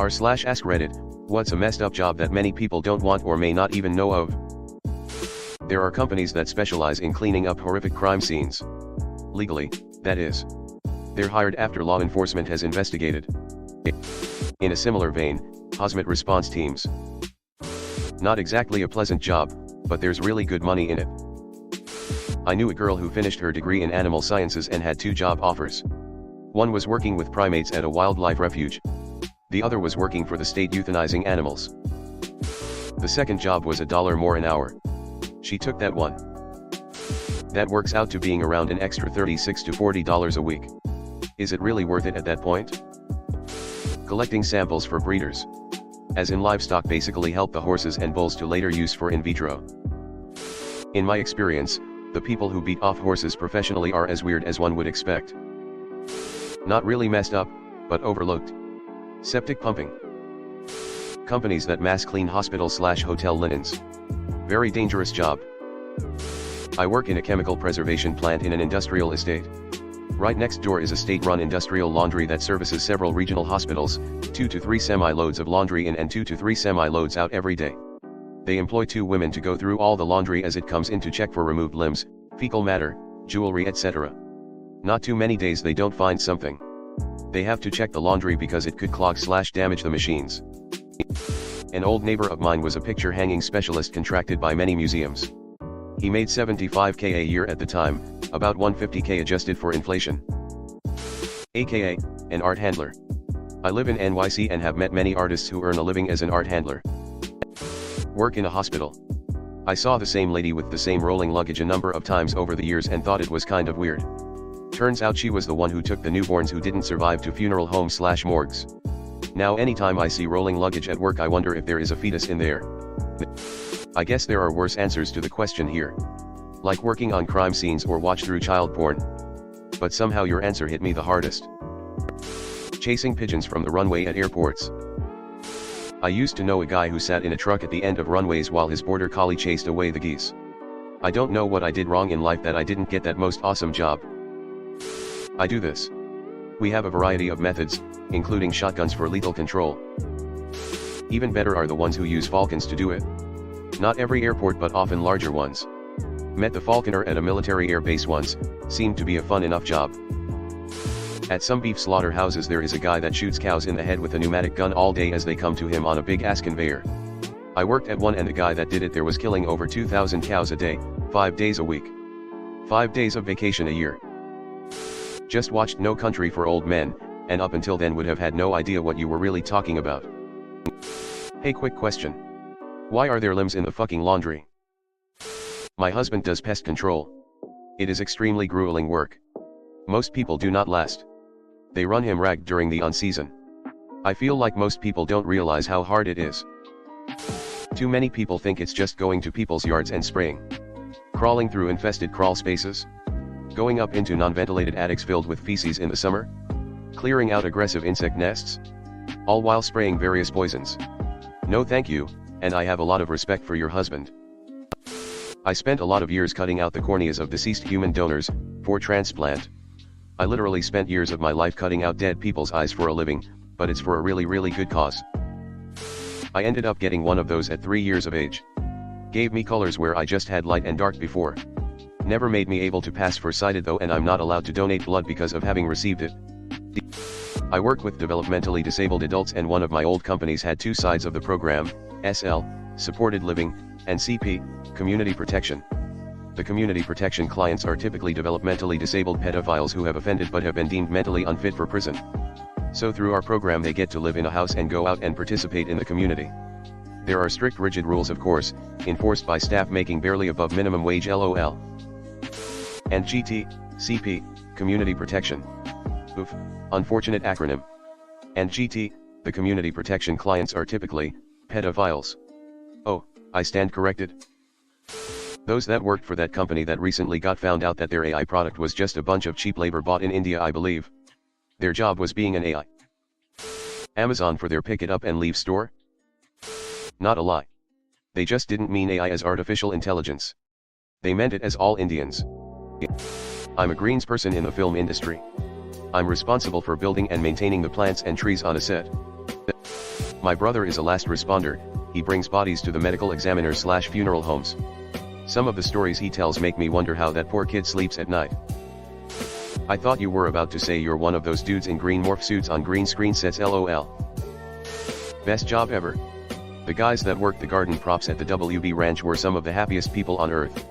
r/AskReddit, what's a messed up job that many people don't want or may not even know of? There are companies that specialize in cleaning up horrific crime scenes. Legally, that is. They're hired after law enforcement has investigated. In a similar vein, hazmat response teams. Not exactly a pleasant job, but there's really good money in it. I knew a girl who finished her degree in animal sciences and had two job offers. One was working with primates at a wildlife refuge. The other was working for the state euthanizing animals. The second job was $1 more an hour. She took that one. That works out to being around an extra $36 to $40 a week. Is it really worth it at that point? Collecting samples for breeders. As in livestock basically help the horses and bulls to later use for in vitro. In my experience, the people who beat off horses professionally are as weird as one would expect. Not really messed up, but overlooked. Septic pumping. Companies that mass clean hospital/hotel linens. Very dangerous job. I work in a chemical preservation plant in an industrial estate. Right next door is a state-run industrial laundry that services several regional hospitals, 2 to 3 semi-loads of laundry in and 2 to 3 semi-loads out every day. They employ 2 women to go through all the laundry as it comes in to check for removed limbs, fecal matter, jewelry, etc. Not too many days they don't find something. They have to check the laundry because it could clog/damage the machines. An old neighbor of mine was a picture hanging specialist contracted by many museums. He made $75K a year at the time, about $150K adjusted for inflation. AKA, an art handler. I live in NYC and have met many artists who earn a living as an art handler. Work in a hospital. I saw the same lady with the same rolling luggage a number of times over the years and thought it was kind of weird. Turns out she was the one who took the newborns who didn't survive to funeral homes/morgues. Now anytime I see rolling luggage at work I wonder if there is a fetus in there. I guess there are worse answers to the question here. Like working on crime scenes or watch through child porn. But somehow your answer hit me the hardest. Chasing pigeons from the runway at airports. I used to know a guy who sat in a truck at the end of runways while his border collie chased away the geese. I don't know what I did wrong in life that I didn't get that most awesome job. I do this. We have a variety of methods, including shotguns for lethal control. Even better are the ones who use falcons to do it. Not every airport but often larger ones. Met the falconer at a military air base once, seemed to be a fun enough job. At some beef slaughterhouses there is a guy that shoots cows in the head with a pneumatic gun all day as they come to him on a big ass conveyor. I worked at one and the guy that did it there was killing over 2,000 cows a day, 5 days a week. 5 days of vacation a year. Just watched No Country for Old Men, and up until then would have had no idea what you were really talking about. Hey, quick question. Why are there limbs in the fucking laundry? My husband does pest control. It is extremely grueling work. Most people do not last. They run him ragged during the on-season. I feel like most people don't realize how hard it is. Too many people think it's just going to people's yards and spraying. Crawling through infested crawl spaces. Going up into non-ventilated attics filled with feces in the summer. Clearing out aggressive insect nests. All while spraying various poisons. No thank you, and I have a lot of respect for your husband. I spent a lot of years cutting out the corneas of deceased human donors, for transplant. I literally spent years of my life cutting out dead people's eyes for a living, but it's for a really good cause. I ended up getting one of those at 3 years of age. Gave me colors where I just had light and dark before. Never made me able to pass for sighted though, and I'm not allowed to donate blood because of having received it. I work with developmentally disabled adults and one of my old companies had 2 sides of the program, SL, supported living, and CP, community protection. The community protection clients are typically developmentally disabled pedophiles who have offended but have been deemed mentally unfit for prison. So through our program they get to live in a house and go out and participate in the community. There are strict rigid rules of course, enforced by staff making barely above minimum wage LOL. And GT, CP, community protection. Oof, unfortunate acronym. And GT, the community protection clients are typically pedophiles. Oh, I stand corrected. Those that worked for that company that recently got found out that their AI product was just a bunch of cheap labor bought in India, I believe. Their job was being an AI. Amazon for their pick it up and leave store? Not a lie. They just didn't mean AI as artificial intelligence. They meant it as all Indians. I'm a greens person in the film industry. I'm responsible for building and maintaining the plants and trees on a set. My brother is a last responder, he brings bodies to the medical examiners/funeral homes. Some of the stories he tells make me wonder how that poor kid sleeps at night. I thought you were about to say you're one of those dudes in green morph suits on green screen sets, lol. Best job ever. The guys that worked the garden props at the WB Ranch were some of the happiest people on earth.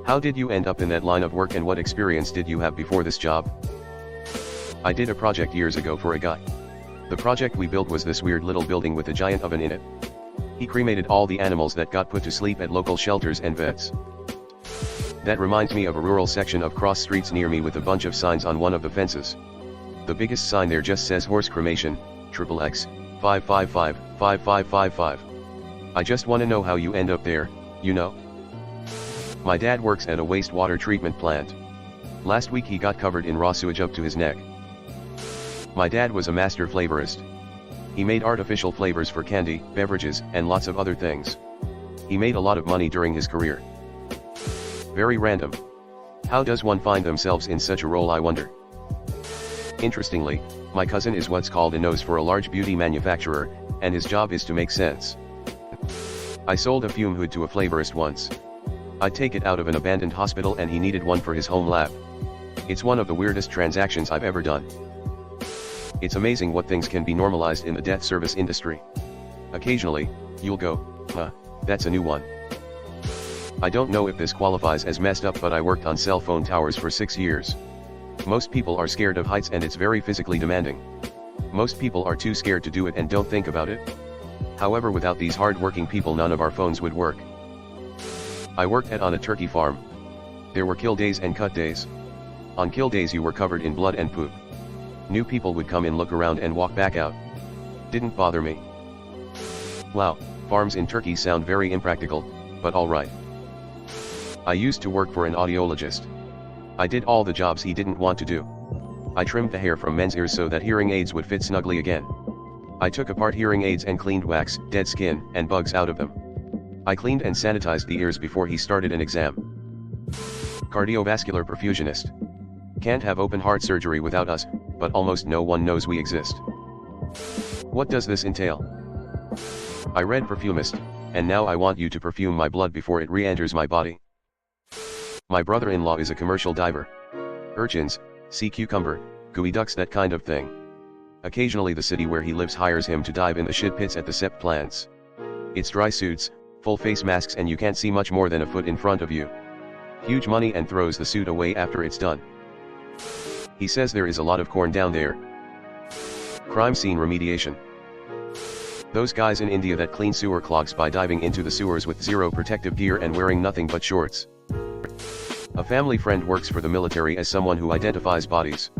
How did you end up in that line of work, and what experience did you have before this job? I did a project years ago for a guy. The project we built was this weird little building with a giant oven in it. He cremated all the animals that got put to sleep at local shelters and vets. That reminds me of a rural section of cross streets near me with a bunch of signs on one of the fences. The biggest sign there just says horse cremation, XXX, 555, 5555. I just wanna know how you end up there, you know? My dad works at a wastewater treatment plant. Last week he got covered in raw sewage up to his neck. My dad was a master flavorist. He made artificial flavors for candy, beverages, and lots of other things. He made a lot of money during his career. Very random. How does one find themselves in such a role, I wonder? Interestingly, my cousin is what's called a nose for a large beauty manufacturer, and his job is to make sense. I sold a fume hood to a flavorist once. I'd take it out of an abandoned hospital and he needed one for his home lab. It's one of the weirdest transactions I've ever done. It's amazing what things can be normalized in the death service industry. Occasionally, you'll go, huh, that's a new one. I don't know if this qualifies as messed up, but I worked on cell phone towers for 6 years. Most people are scared of heights and it's very physically demanding. Most people are too scared to do it and don't think about it. However, without these hard-working people, none of our phones would work. I worked on a turkey farm. There were kill days and cut days. On kill days you were covered in blood and poop. New people would come in, look around and walk back out. Didn't bother me. Wow, farms in Turkey sound very impractical, but alright. I used to work for an audiologist. I did all the jobs he didn't want to do. I trimmed the hair from men's ears so that hearing aids would fit snugly again. I took apart hearing aids and cleaned wax, dead skin, and bugs out of them. I cleaned and sanitized the ears before he started an exam. Cardiovascular perfusionist. Can't have open heart surgery without us, but almost no one knows we exist. What does this entail? I read perfumist, and now I want you to perfume my blood before it re-enters my body. My brother-in-law is a commercial diver. Urchins, sea cucumber, gooey ducks, that kind of thing. Occasionally the city where he lives hires him to dive in the shit pits at the SEP plants. It's dry suits, full face masks, and you can't see much more than a foot in front of you. Huge money, and throws the suit away after it's done. He says there is a lot of corn down there. Crime scene remediation. Those guys in India that clean sewer clogs by diving into the sewers with zero protective gear and wearing nothing but shorts. A family friend works for the military as someone who identifies bodies.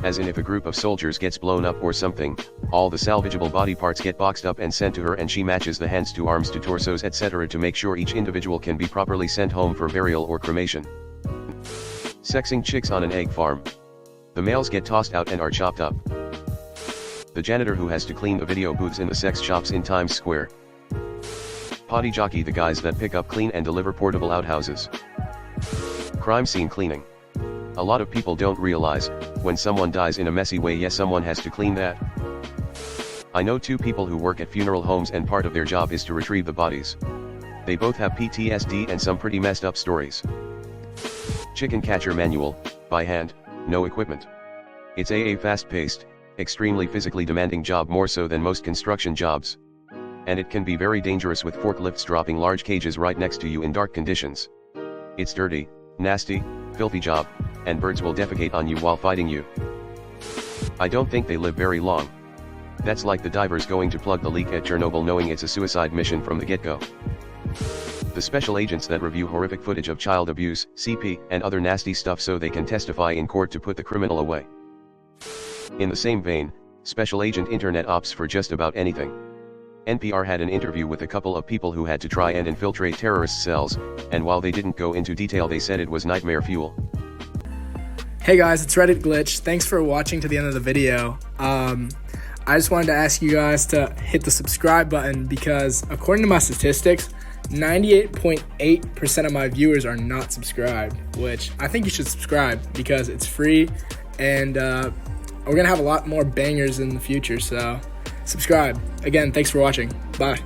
As in, if a group of soldiers gets blown up or something, all the salvageable body parts get boxed up and sent to her, and she matches the hands to arms to torsos etc. to make sure each individual can be properly sent home for burial or cremation. Sexing chicks on an egg farm. The males get tossed out and are chopped up. The janitor who has to clean the video booths in the sex shops in Times Square. Potty jockey, the guys that pick up, clean, and deliver portable outhouses. Crime scene cleaning. A lot of people don't realize, when someone dies in a messy way, yes, someone has to clean that. I know 2 people who work at funeral homes, and part of their job is to retrieve the bodies. They both have PTSD and some pretty messed up stories. Chicken catcher manual, by hand, no equipment. It's a fast-paced, extremely physically demanding job, more so than most construction jobs. And it can be very dangerous with forklifts dropping large cages right next to you in dark conditions. It's dirty, nasty, filthy job, and birds will defecate on you while fighting you. I don't think they live very long. That's like the divers going to plug the leak at Chernobyl knowing it's a suicide mission from the get-go. The special agents that review horrific footage of child abuse, CP, and other nasty stuff so they can testify in court to put the criminal away. In the same vein, special agent internet ops for just about anything. NPR had an interview with a couple of people who had to try and infiltrate terrorist cells, and while they didn't go into detail, they said it was nightmare fuel. Hey guys, it's Reddit Glitch. Thanks for watching to the end of the video. I just wanted to ask you guys to hit the subscribe button because according to my statistics, 98.8% of my viewers are not subscribed, which I think you should subscribe because it's free, and we're going to have a lot more bangers in the future, so subscribe. Again, thanks for watching. Bye.